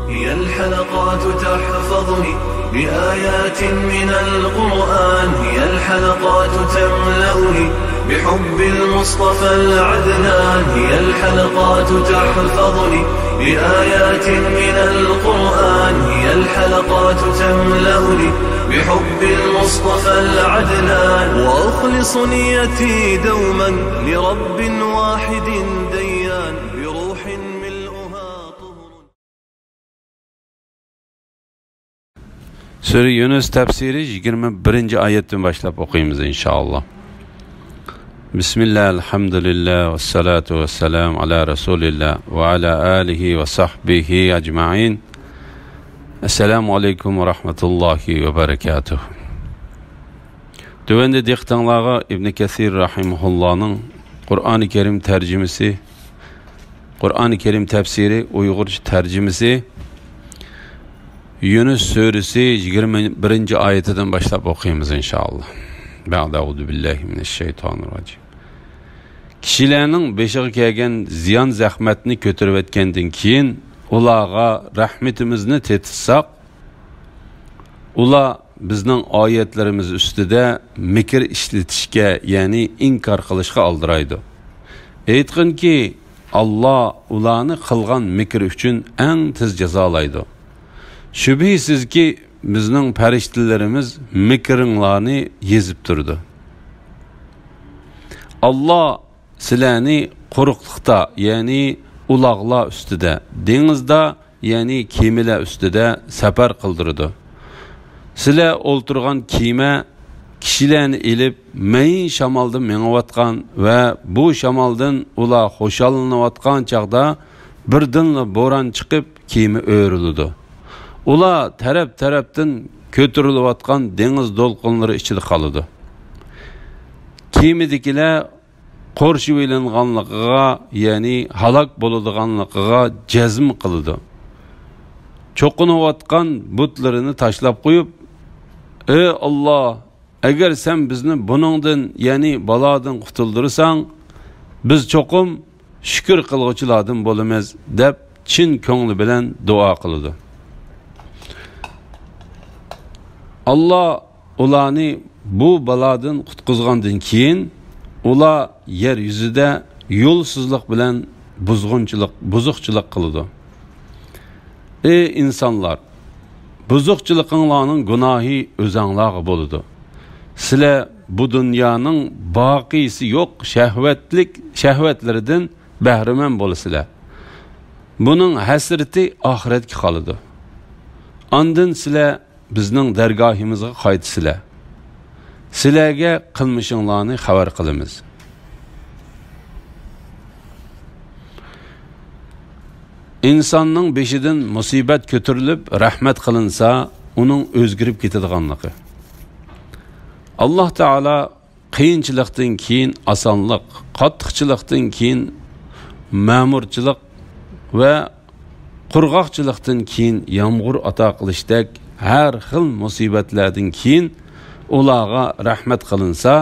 هي الحلقات تحفظني بآيات من القرآن، هي الحلقات تملأني بحب المصطفى العدنان، هي الحلقات تحفظني بآيات من القرآن، هي الحلقات تملأني بحب المصطفى العدنان، وأخلص نيتي دوما لرب واحد ديان بروح ملؤها طهر. Sure Yunus tefsiri 21. ayetten başlayıp okuyayımız inşallah. Bismillah, elhamdülillah, ve salatu ve selamu ala Resulillah ve ala alihi ve sahbihi ecma'in. Esselamu aleyküm ve rahmetullahi ve berekatuhu. Dövende diktanlığa İbn Kesir rahimullah'ın Kur'an-ı Kerim tercümesi, Kur'an-ı Kerim tefsiri, Uygurca tercümesi, Yunus suresi 21. ayetinden başlayıp okuyayımız inşallah. Ba'da'udu billahi mineşşeytanirracim. Kişilerinin beşiği kelgen ziyan zahmetini kötürüp etkenden keyin ulağa rahmetimizni tetitsak, ula bizning oyatlarimiz ustida mikr ishlatishga, ya'ni inkor qilishga aldiraydi. Aytqinki, Allah ularni qilgan mikr uchun eng tez jazolaydi. Şübhisizki bizning farishtalarimiz mikringlarni yezib turdi. Allah sizlarni quruqliqda, ya'ni ulaqlar ustida, dengizda, ya'ni kemalar ustida safar qildirdi. Sizlar o'ltirgan kema kishilarni elib mayin shamolda mengayotgan va bu shamoldan ular xo'shallanayotgan chaqda birdinla bo'ron chiqib kema o'rildi. Ular taraf-tarafdan ko'tarilayotgan dengiz to'lqinlari ichida qoldi. Kemadagilar qo'rshivilanganligiga, ya'ni halok bo'ladiganligiga jazm qildi. Cho'qinayotgan butlarini tashlab qo'yib, "Ey Alloh, agar sen bizni buningdan, ya'ni balodan qutuldirsan, biz cho'qim shukr qilguvchilardan bo'lamiz" deb chin ko'ngli bilan duo qildi. Allah ularni bu baladan qutqizgandan keyin ular yer yuzida yo'lsizlik bilan buzuqchilik qildi. Ey insonlar, buzuqchilikinglarning gunohi o'zinglarga bo'ladi. Sizlar bu dunyoning boqisi yo'q shahvatlaridan bahramand bo'lasizlar. Buning hasrati oxiratga qoladi. Ondan sizlar bizning dargohimizga qaytsizlar. Sizlarga qilmishinglarni xabar qilamiz. İnsanning beshidan musibat ko'tarilib rahmat qilinsa, uning o'zgarib ketadiganligi. Alloh taolo qiyinchilikdan keyin osonlik, qattiqchilikdan keyin ma'murchilik va qurg'oqchilikdan keyin yomg'ir ato qilishdek har xil musibatlardan keyin ularga rahmat qilinsa,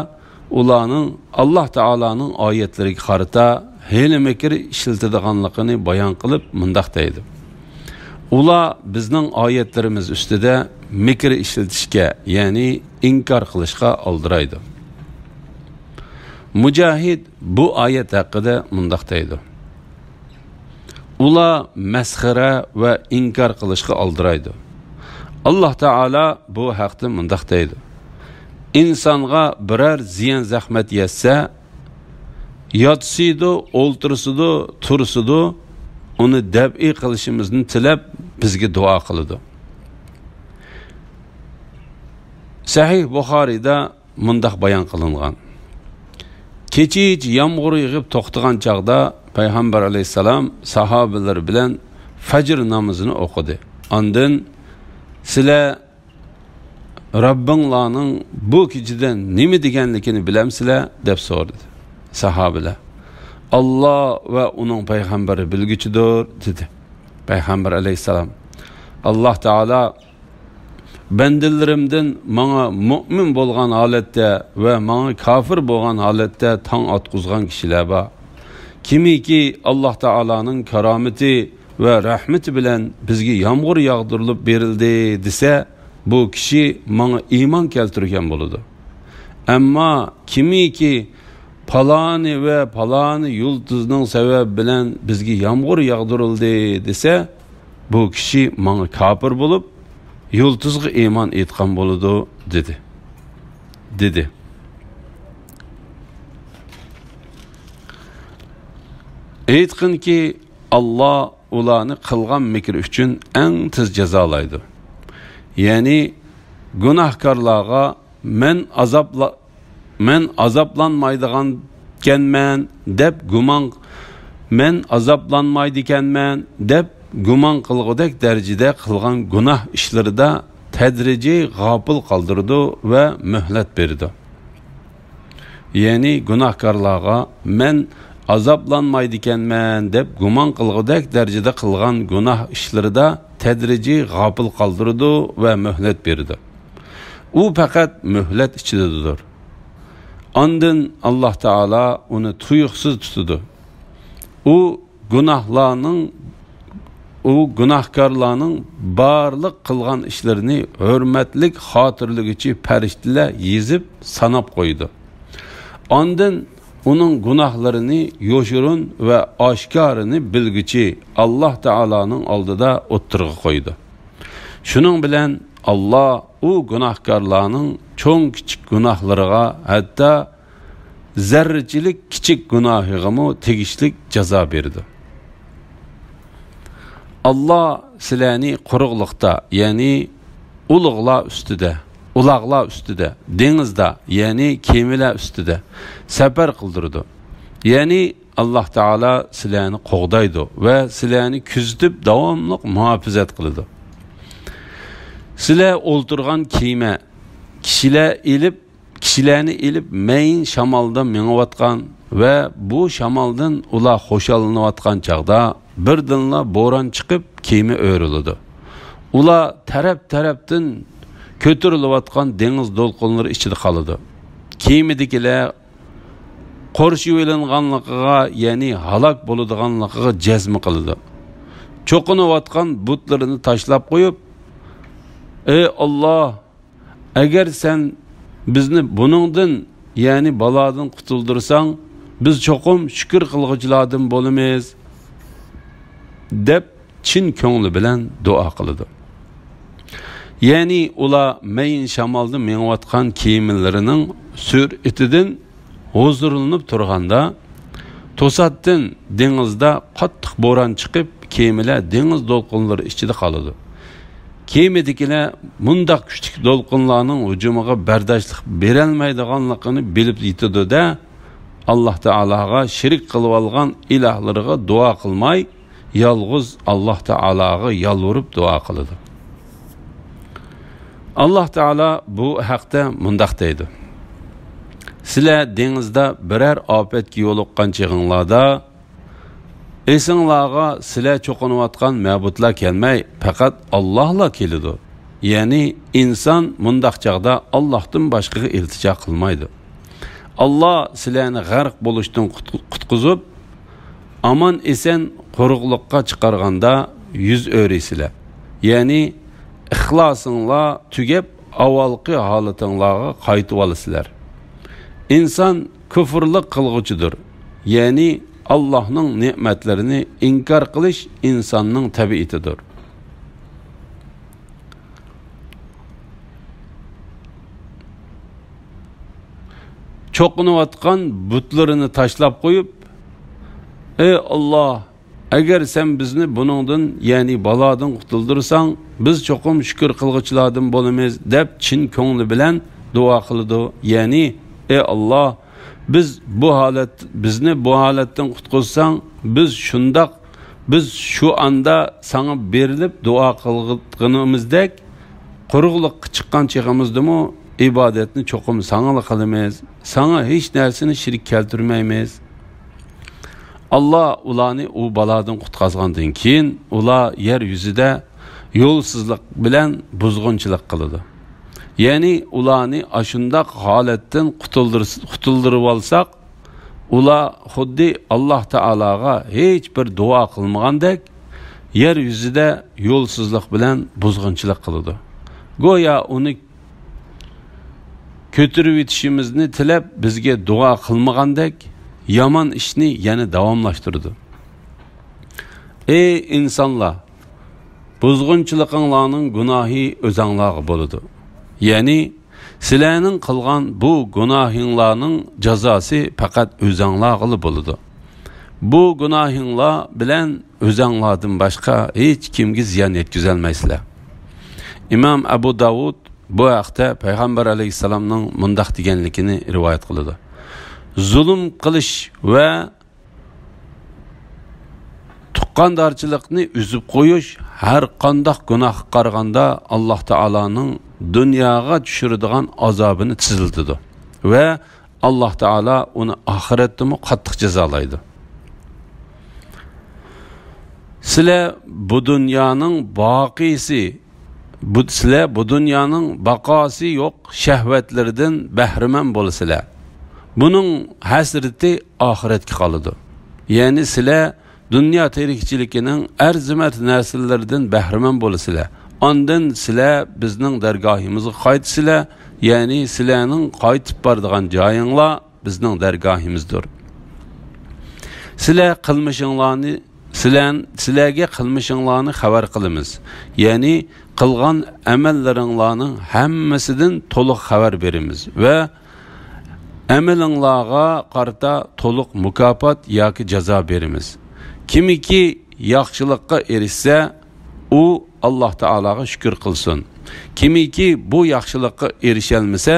ularning Alloh taolaning oyatlariga qarata hiyla mikr ishlatadiganligini bayon qilib mundaq deydi. Ular bizning oyatlarimiz ustida mikr ishlatishga, ya'ni inkor qilishga aldiraydi. Mujahid bu oyat haqida mundaq deydi. Ular masxara va inkor qilishga aldiraydi. Alloh taolo bu haqda mundaq deydi. İnsonga biror ziyon zahmat yetsa, yotsiydi, o'ltirsidi, tursidi, uni dab'i qilishimizni tilab bizga duo qiladi. Sahih Buxoriyda mundaq bayon qilingan. Kechich yomg'ir yig'ib to'xtagan chaqda Payg'ambar alayhisalom sahobalar bilan fajr namozini o'qidi. Ondan sizlar Rabbinglarning bu kechida nima deganligini bilamsizlar deb so'radi. Sahobalar, Allah va uning payg'ambari bilguchidir dedi. Payg'ambar alayhisalom, Alloh taolo bandilarimdan menga mu'min bo'lgan holatda va menga kofir bo'lgan holatda tong otqizgan kishilar bor. Kimiki Alloh taolaning karomati ve rahmeti bilen bizge yağmur yağdırılıp berildi dese, bu kişi bana iman keltirgen boludu. Ama kimi ki palani ve palani yıldızının sebep bilen bizge yağmur yağdırıldı dese, bu kişi bana kafir bolup yıldızga iman etkan boludu dedi. Aytqin ki Allah ularni qilgan mikr uchun eng tez jazolaydi. Ya'ni gunohkorlarga men azoblanmaydigan ekanman deb gumon qilgudek darajada qilgan gunoh ishlarida tadrijiy g'ofil qoldirdi va muhlat berdi. Ya'ni gunohkorlarga men azoblanmaydi ekanman deb gumon qilgudek darajada qilgan gunoh ishlarida tadrijiy g'ofil qoldirdi va muhlat berdi. U faqat muhlat ichidadir. Ondan Allah Taala uni tuyuqsiz tutdi. U gunohkorlarning barliq qilgan ishlarini hurmatlik xotirligichi farishtalar yezib sanab qo'ydi. Ondan onun günahlarını yoşurun ve aşkarını bilgici Allah Teala'nın aldıda oturğa koydu. Şunun bilen Allah o günahkarlarının çoğun küçük günahlarına hatta zerrecilik küçük günahıgımı tegişlik ceza verdi. Allah sileni kuruqlıqta yani ulaqlar üstüde, denizde yani kemiler üstüde sefer kıldırdı. Yani Allah Teala sileni qoğdaydı ve sileni küzdüp davamlıq muhafizet kıldı. Sile olturgan kime kişilerini ilip meyin şamalda meňiwatkan ve bu şamaldan ula hoşalanywatkan çağda birdinla boran çıkıp kime öğrülüdü. Ula tarap-tarapdan kötürülüvatkan deniz dolqunları içinde kalıdı. Kimidikiler qorşup elenganlygyga, yani halak boludiganlygyga jazm kıldı. Çoqunuvatkan butlarını taşlap koyup, ey Allah, eğer sen bizni bunundan, yani baladan kutuldursan, biz çoqum şükür kılgıcılardan bolamiz, dep çin köngli bilen dua kıldı. Yani ula meyin şamalda meňiwatkan kiyimlerinin sür'etinden huzurlanıp turganda tosatdan denizde qattiq boran çıkıp kiyimler deniz dolqunları içinde kalıdı. Kiyimidikiler mundaq küçük dolqunlarının hücumiga bardoshlik beralmaydiganligini bilip yetidi da Allah Teala'ga şirik qilib olgan ilahlarga dua qilmay yalğız Allah Teala'ga yalvarıp dua qiladi. Allah Teala bu haqda mundaq deydi. Sizlar dengizda birer afetga yo'liqqan chig'inglarda esinglarga sizlar cho'qinayotgan ma'budlar kelmay, faqat Allohla keladi. Ya'ni inson mundaq chaqda Allohdan boshqaga iltijo qilmaydi. Allah sizlarni g'arq bo'lishdan qutqizib, aman esen quruqliqqa chiqarganda yuz o'raysizlar. Ya'ni ixlosinglar tugab avvalgi holatinglarga qaytib olasizlar. İnsan küfürlük kılgıcıdır. Yani Allah'ın nimetlerini inkar kılış insanın tabiatidir. Çoqunuvatkan butlarını taşlap koyup, ey Allah, eğer sen bizni bunundan yani baladan kutuldursan, biz çoqum şükür kılgıçlardan bolamiz dep çin köngli bilen dua kılıdı. Yani ey Allah, bizni bu haletten kutquzsan, biz şu anda sana berilip dua kılgınımızdek quruqlık çıqqan çığımızdımı ibadetini çoqum sana kılamiz, sana hiç nersini şirik keltirmeymiz. Allah ularni u baladan qutqazgandan keyin ular yer yüzüde yolsuzluk bilen buzg'unchilik qiladi. Yani ularni aşundaq haletten qutuldirib olsak, ular xuddi Allah Teala'ga hiç bir dua qilmagandek yer yuzida yo'lsizlik bilan buzg'unchilik qiladi. Go'yo uni ko'tarib yetishimizni tilab bizga duo qilmagandek yomon ishni yana davomlashtirdi. Ey insonlar, buzg'unchiliginglarning gunohi o'zinglarga bo'ladi. Ya'ni sizlarning qilgan bu gunohinglarning jazosi faqat o'zinglarga bo'ladi. Bu gunohinglar bilan o'zinglardan boshqa hech kimga ziyon yetkazolmaysizlar. Imom Abu Davud bu haqda Payg'ambar alayhisalomning mundaq deganligini rivoyat qiladi. Zulm qilish va tuqqandarchilikni uzib qo'yish har qanday gunohga qaraganda Alloh taolaning dunyoga tushiradigan azobini tiziltidi va Alloh taolo uni oxiratda qattiq jazolaydi. Sizlar bu dunyoning boqisi, sizlar bu dunyoning baqosi yo'q shahvatlardan bahramand bo'lsizlar. Buning hasrati oxiratga qoladi. Ya'ni sizlar dunyo tirikchiligining arzimat narsalardan bahramand bo'lsizlar. Ondan sizlar bizning dargohimizga qaytsizlar. Ya'ni sizlarning qaytib boradigan joyinglar bizning dargohimizdir. Sizlar qilmishinglarni sizlarga qilmishinglarni xabar qilamiz. Ya'ni qilgan amallaringlarning hammasidan to'liq xabar beramiz va amalinglarga qarata to'liq mukofot yoki jazo beramiz. Kimiki yaxshilikka erishsa, u Alloh taolaga shukr qilsin. Kimiki bu yaxshilikka erisholmasa,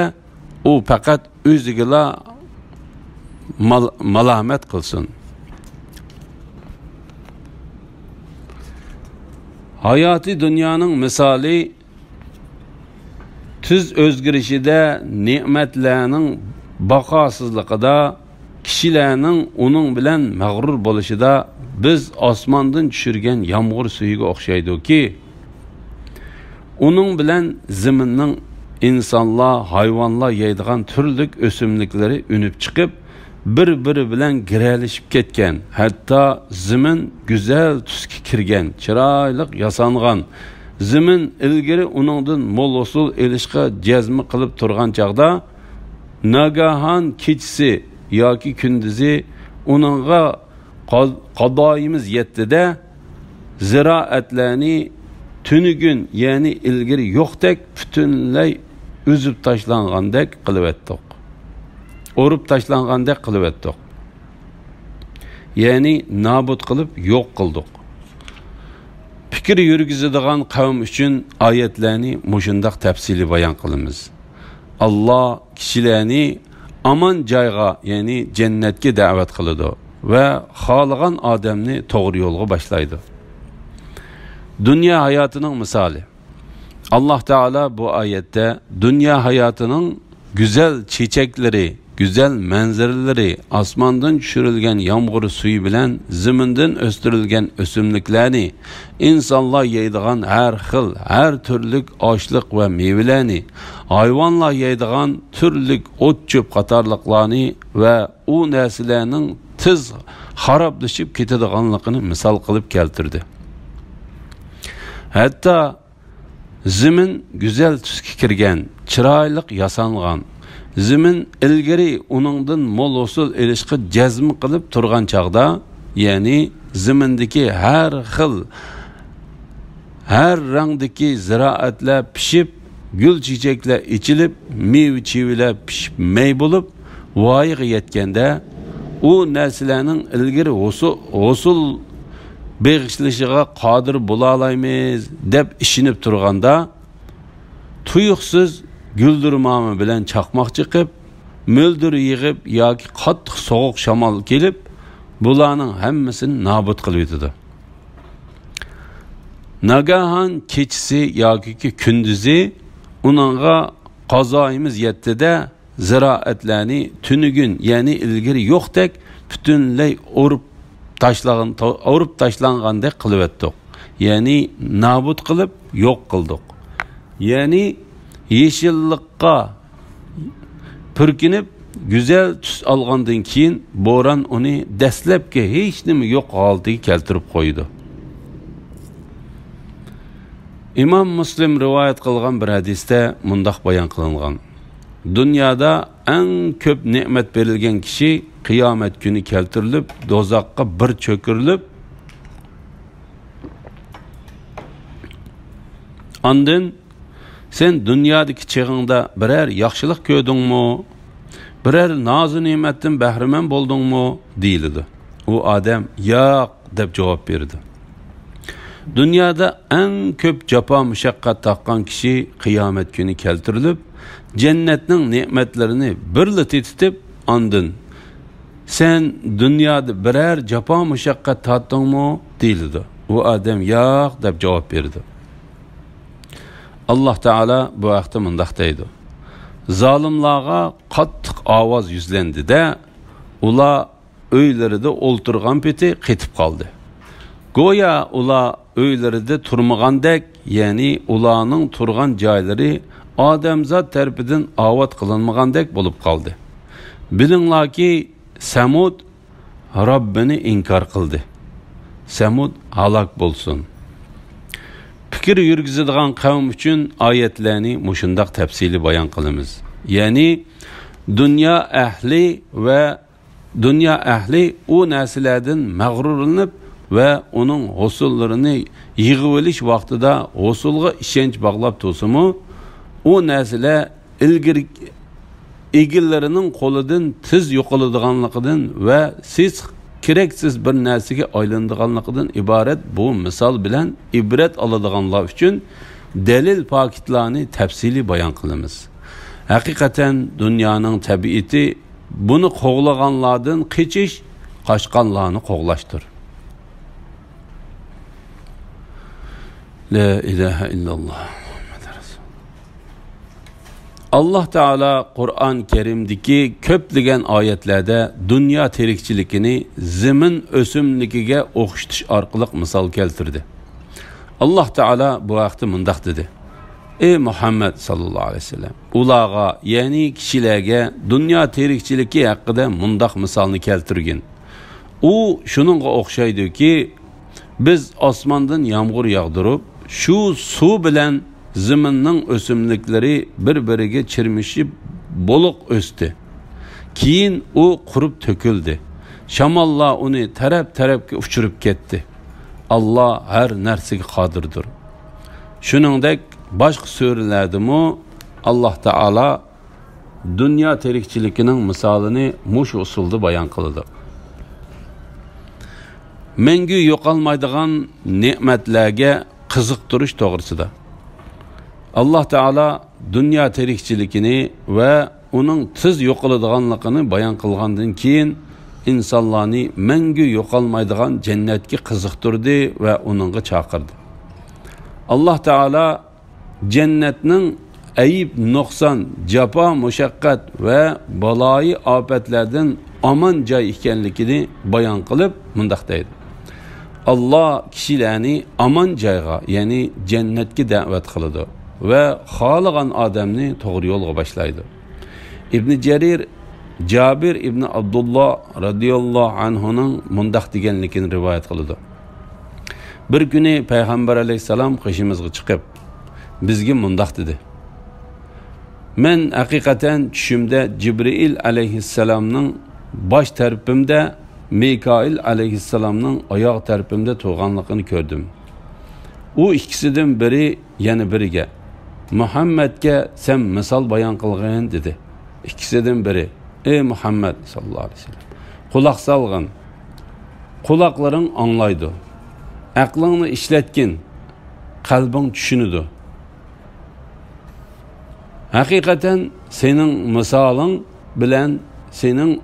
u faqat o'ziga malomat qilsin. Hayati dünyanın misali tüz özgürüşüde nimetlerinin bakasızlıqıda kişilerinin onun bilen mağrur boluşuda biz osmandan düşürgen yağmur suyuga o'xshaydi ki onun bilen ziminin insanlar, hayvanlar yeydigan türlük ösümlikleri ünüp çıkıp bir-biri bilan giralishib ketgan, hatto zimin güzel tusga kirgan, chiroyli yasangan. Zimin ilgari uningdan mo'l usul elishga jazmi qilib turgan chaqda nagahan kechisi yoki kunduzi uningga qadoyimiz yetdida ziroatlarni tunugun, ya'ni ilgari yo'qdek butunlay uzib tashlangandek qilib etdik. O'rib tashlangandek qilib etdik. Ya'ni nobud qilib yo'q qildik. Fikr yurgizadigan qavm uchun oyatlarni mushundaq tafsili bayon qilamiz. Alloh kishilarni aman joyga, ya'ni jannatga da'vat qiladi va xohlagan odamni to'g'ri yo'lga boshlaydi. Dunyo hayotining misoli. Alloh taolo bu oyatda dunyo hayotining güzel çiçekleri, güzel manzaraları, asmandan düşürülgen yağmur suyu bilen ziminden östürülgen ösümlüklerini, insanlar yeydiğen her xil, her türlük açlık ve meyvelerini, hayvanlar yeydiğen türlük ot çöp qatarlıklarını ve o nesillerinin tez haraplaşıp ketadiganligini misal kılıp keltirdi. Hatta zimin güzel tüske kirgen, chiroylik yasangan, zimin ilgari uningdan mo'l usul elishga jazm qilib turgan chaqda, ya'ni zimindagi har xil, har rangdagi ziroatlar pishib, gul chechaklar ichilib, meva chevalar pishib may bo'lib, voyaga yetganda, u narsalarning ilgari usul beg'ishlishiga qodir bo'la olamiz deb ishinib turganda, tuyuqsiz güldürmamı bilen çakmak çıkıp, müldür yığıp yoki qattiq soğuk shamol kelib, bularning hammasini nobud qilib yetadi. Nagahan kechisi yoki kunduzi uningga qazoyimiz yetdida ziroatlarni tunugun, ya'ni ilgari yo'qdek butunlay o'rib tashlangandek qilib etdik. Ya'ni nobud qilib yo'q qildik. Ya'ni yeşillikka pürkinip güzel tüs algandan keyin bo'ron uni dastlabki hech nima yo'q holatiga keltirib qo'ydi. İmam Muslim rivayet qilgan bir hadisda mundaq bayon qilingan. Dunyoda eng ko'p ne'mat berilgan kishi qiyomat kuni keltirilib, dozoqqa bir cho'kirilib, ondan sen dunyodagi chig'ingda biror yaxshilik ko'rdingmi? Biror nozu ne'matdan bahramand bo'ldingmi? deyildi. U odam yo'q deb javob berdi. Dunyoda eng ko'p jafo mushaqqat taqqan kishi qiyomat kuni keltirilib, jannatning ne'matlarini birla tetitib, ondan sen dunyoda biror jafo mushaqqat tatdingmi? deyildi. U odam yo'q deb javob berdi. Allah Teala bu vaqtda mundaq deydi. Zalimlarga qattiq ovoz yuzlandi-da, ular uylarida o'ltirgan peti qetib qoldi. Goya ular uylarida turmagandek, ya'ni ularning turgan joylari odamzod tarafidan avod qilinmagandek bo'lib qoldi. Bilinglarki, Samud Robbini inkor qildi. Samud halok bo'lsin. Fikir yurgizadigan qavm uchun oyatlarni mushundaq tafsili bayon qilamiz. Ya'ni dunyo ahli u narsalardan mag'rurlanib va uning husullarini yig'ib olish vaqtida husulga ishonch bog'lab tursa-mu, u narsalar ilgari egillarining qo'lidan tiz yo'qoladiganligidan va siz keraksiz bir narsaga aylanadiganligidan iborat bu misol bilan ibrat oladiganlar uchun dalil paketlarni tafsili bayon qilamiz. Haqiqatan dunyoning tabiati buni qo'g'laganlardan qichish, qochqanlarni qo'g'lashdir. La ilaha illalloh. Allah Teala Kur'an-ı Kerim'deki köpligen ayetlerde dünya terikçilikini zemin ösümlikiga o'xshatish orqali misol keltirdi. Allah Teala bu vaqtda mundaq dedi. Ey Muhammed sallallahu aleyhi ve sellem, ularga, yani kishilarga dünya terikçiliki haqida mundaq misolni keltirgin. U shuningga o'xshaydi ki, biz osmondan yağmur yağdırıp, şu suv bilan zaminning o'simliklari bir-biriga chirmishib bo'liq o'sdi. Keyin u qurib to'kildi. Shamollar uni taraf-tarafga uchirib ketdi. Allah har narsaga qodirdir. Shuningdek, boshqa suralardami Alloh taolo dunyo terikchiligining misolini mush usulda bayon qildi. Mengu yo'qolmaydigan ne'matlarga qiziqtirish to'g'risida Allah Teala dünya terikçilikini ve onun tiz yo'qoladiganligini bayon qilgandan keyin insonlarni mangu yo'qolmaydigan jannatga qiziqtirdi ve onunga chaqirdi. Allah Teala jannatning ayib, nuqson, jafo, mushaqqat ve baloyi ofatlardan aman joy ekanligini bayon qilib mundaq deydi. Allah kishilarni aman joyga, ya'ni jannatga da'vat qiladi ve xoligan odamni to'g'ri yo'lga boshlaydi. İbn Jarir Jabir ibn Abdullah radıyallahu anhuning mundaq deganligini rivoyat qiladi. Bir kuni payg'ambar alayhisalom qishimizga chiqib bizga mundaq dedi. Men haqiqatan tushimda Jibril alayhisalomning bosh tarafimda, Mikail alayhisalomning oyoq tarafimda turganligini ko'rdim. U ikkisidan biri yana biriga Muhammed'ga sen misal bayon qilgin dedi. İkisidan biri, ey Muhammed sallallahu aleyhi ve sellem, quloq solgin, quloqlaring anglaydi, aqlingni ishlatgin, qalbing tushunadi. Haqiqatan sening misoling bilan sening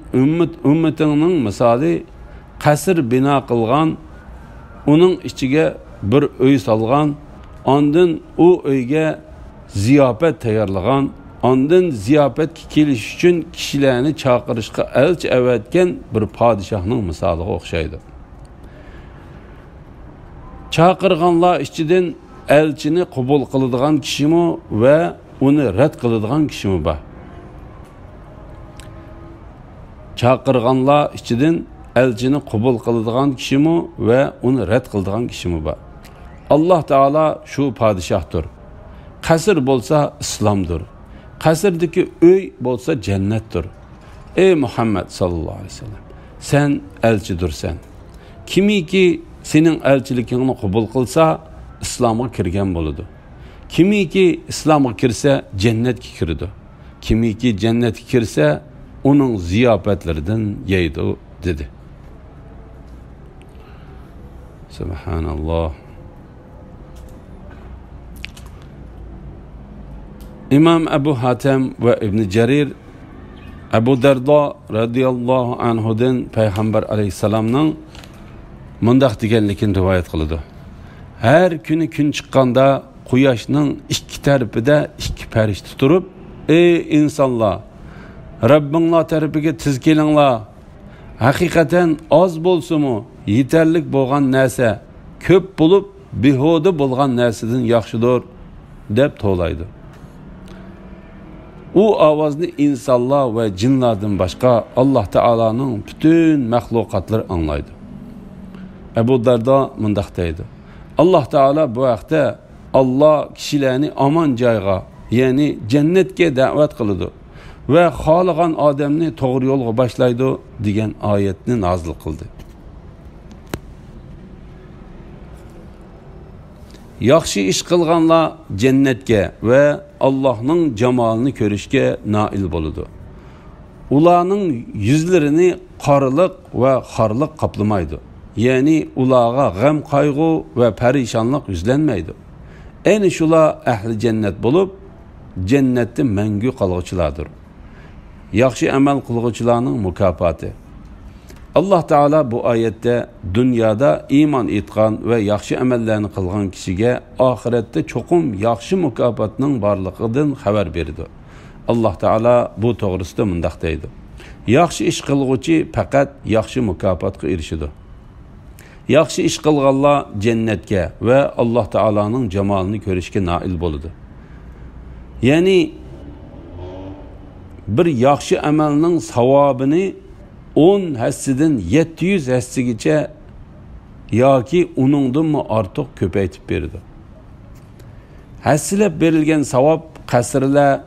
ummatingning misoli qasr bino qilgan, uning ichiga bir uy solgan, ondan u uyga ziyofat tayyorlagan, ondan ziyofatga kelish uchun kishilarni chaqirishga elchi avatgan bir podshohning misoliga o'xshaydi. Chaqirganlar ichidan elchini qabul qiladigan kishimi va uni rad qiladigan kishimi bor. Chaqirganlar ichidan elchini qabul qiladigan kishimi va uni rad qiladigan kishimi bor. Allah Teala şu padişahdır. Qasr bo'lsa islomdir. Qasrdagi uy bo'lsa jannatdir. Ey Muhammed sallallahu aleyhi ve sellem, sen elçidirsen. Kimiki senin elçilikini kabul kılsa İslam'a kirgen buludu. Kimiki İslam'a kirse cennetke kirdi. Kimiki cennetke kirse onun ziyafetlerden yeydi dedi. Subhanallah. İmam Ebu Hatem ve İbn Cerir Ebu Derda radıyallahu anhu'dan Peygamber aleyhisselam'ın mundaq deganligini rivoyat qiladi. Her günü gün chiqqanda quyoshning ikki tarafida ikki farishta turib, ey insonlar, Rabbinglar tarafiga tiz kelinglar. Haqiqatan oz bo'lsa-mu, yetarlik bo'lgan narsa ko'p bo'lib, behuda bo'lgan narsadan yaxshidir deb to'laydi. U ovozni insonlar va jinlardan boshqa Alloh taolaning butun mahluqotlar anglaydi. Ebu Darda mundaq deydi. Allah Teala bu vaqtda Allah kishilarni aman joyga, ya'ni jannatga da'vat qiladi va xohlagan odamni to'g'ri yo'lga boshlaydi degan oyatni nozil qildi. Yaxshi ish qilganlar jannatga va Allohning jamolini ko'rishga noil bo'ladi. Ularning yuzlarini qoriliq va xorliq qoplamaydi. Yani ulağa gam kaygı ve perişanlık yüzlenmeydi. En şula ehli cennet bulup cennette mengü kalgıçılardır. Yaxşı amel kılgıçılarının mükafatı. Allah Teala bu ayette dünyada iman etkan ve yaxşı amellerini kılgan kişiye ahirette çokum yaxşı mükafatının varlığından haber verdi. Allah Teala bu doğrusunda mındaktaydı. Yaxşı iş kılgıçı fakat yaxşı mükafatı erişidi. Yaxşı iş qilganlar cennetke ve Allah Teala'nın cemalini görüşke nail boludu. Yani bir yaxşı amelinin savabını 10 hessidan 700 hessigiçe yoki uningdan mı artıq köpeytip berdi. Hassilab berilgan savab qasrlar,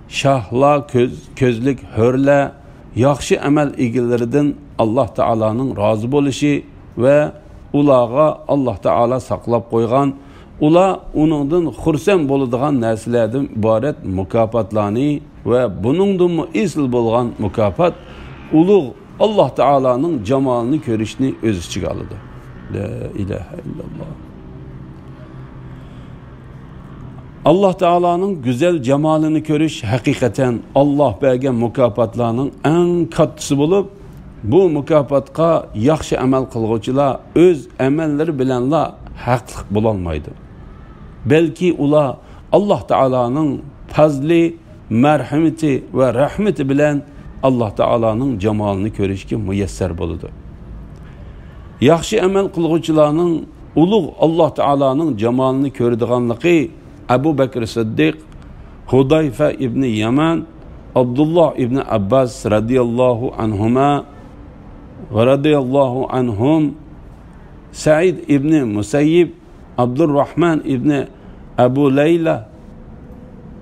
shahlar, ko'zlik, hurlar yaxshi amal egilaridan Allah Teala'nın razı bo'lishi ve ulağa Allah Teala saqlab qo'ygan, ular uningdan xursand bo'ladigan narsalardan iborat mukofotlarni ve buningdan esl bo'lgan mukofot ulug' Allah Teala'nın jamolini ko'rishni o'z ichiga oladi. La ilahe illalloh. Allah Teala'nın güzel cemalini görüş hakikaten Allah bergen mukofotlarning en kattisi bulup, bu mukofatga yaxshi amal qilguvchilar o'z amallari bilanla haqliq bo'lolmaydi. Balki ular Allah Teala'nın fazli, merhameti ve rahmeti bilan Allah Teala'nın cemalini görüşke müyesser buludu. Yaxshi amal qilguvchilarning ulug' Allah Teala'nın cemalini ko'radiganligi Abu Bakr Siddiq, Hudayfa ibn Yaman, Abdullah ibn Abbas radıyallahu anhuma ve radıyallahu anhum, Sa'id ibn Musayyib, Abdurrahman ibn Abu Leyla,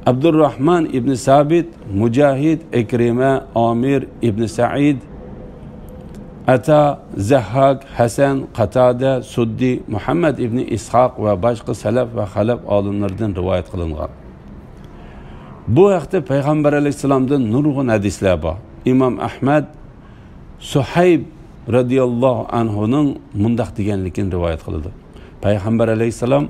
Abdurrahman ibn Sabit, Mujahid, Ekrime, Amir ibn Sa'id, Ata, Zahhak, Hasan, Qatada, Suddi, Muhammed ibn İshaq ve başka salaf ve halaf alimlerden rivayet kılıngan. Bu haqda Peygamber aleyhisselamdan nurgun hadisler var. İmam Ahmed, Suhayb radıyallahu anhu'nun mundaq deganligini rivayet kıldı. Peygamber aleyhisselam,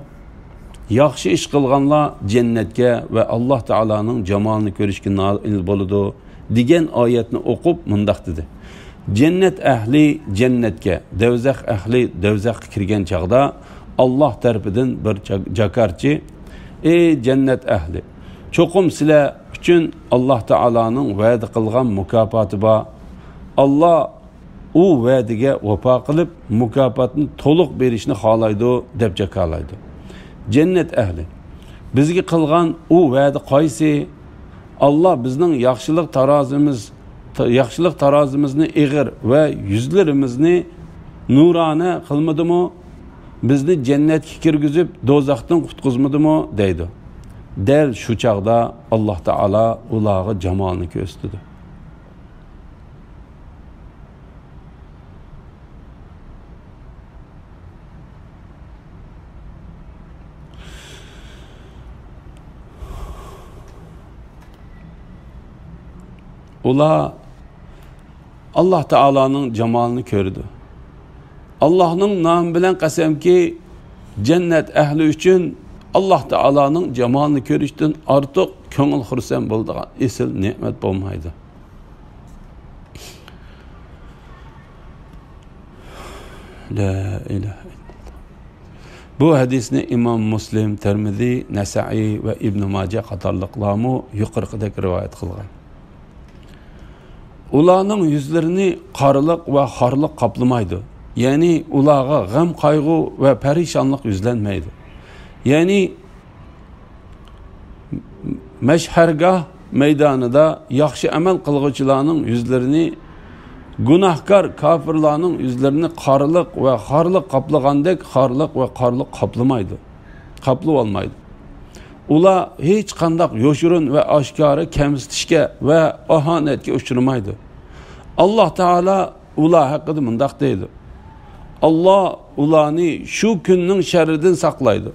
yaxshi ish qilganlar jannatga ve Allah Teala'nın cemalini ko'rishga nail bo'ladi degan oyatni o'qib mundaq dedi. Cennet ehli cennetke, devzak ehli devzak kirgen çağda Allah tarafından bir jakarchi, ey cennet ehli, çokum sile üçün Allah Teala'nın vaadi qilgan mukofoti bor. Allah u vaadiga vafo qilib mukofotni to'liq berishni xohlaydi deb jakalaydi. Cennet ehli, bizga qilgan u vaadi qaysi? Allah bizning yaxshilik tarazimizni eg'ir ve yüzlerimizni nurane qilmadimi? bizni jannatga kirgizib do'zaxdan qutqizmadimi deydi. Del shu chaqda Alloh taolo ularga jamolni ko'rsatdi. Ular Alloh taoloning jamolini ko'rdi. Allohning nomi bilan qasamki, jannat ahli uchun Alloh taoloning jamolini ko'rishdan ortiq ko'ngil xursand bo'ladigan esil ne'mat bo'lmaydi. La ilaha illalloh. Bu hadisni Imom Muslim, Tirmiziy, Nasa'iy va Ibn Majah qatorliqlarmu yuqorqidek rivoyat qilgan. Ularning yuzlarini qarilik va xorlik qoplamaydi. Ya'ni ularga g'am, qayg'u va parishonlik yuzlanmaydi. Ya'ni mashhargoh maydonida yaxshi amal qilguvchilarning yuzlarini gunohkor kofirlarning yuzlarini qarilik va xorlik qoplagandek xorlik va qorlik qoplamaydi. Qoplab olmaydi. Ular hech qanday yo'shirin va oshkora kamsitishga va ahonatga uchramaydi. Alloh taolo ular haqida mundaq deydi. Alloh ularni shu kunning sharridan saqlaydi.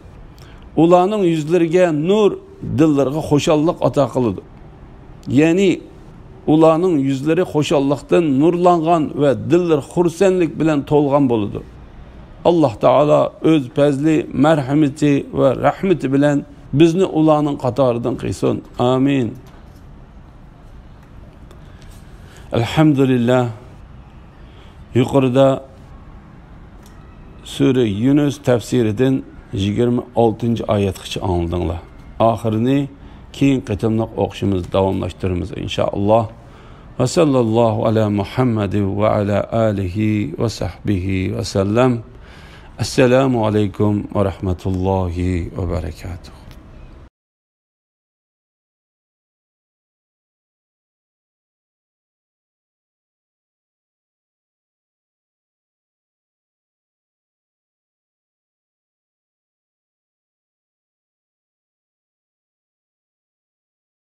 Ularning yuzlariga nur, dillariga xushallik ato qiladi. Ya'ni ularning yuzlari xushallikdan nurlangan va dillar xursandlik bilan to'lgan bo'ladi. Alloh taolo o'z fazli, marhamati va rahmati bilan bizni ularning qatoridan qilsin. Amin. Elhamdülillah. Yuqorida Sure Yunus tafsiridan 26-oyatgacha angladinglar. Oxirini keyin qitimliq o'qishimiz davomlashtiramiz inshaalloh. Va sallallohu ala Muhammad va ala alihi va sahbihi va sallam. Assalomu alaykum va rahmatullohi va barakatuh.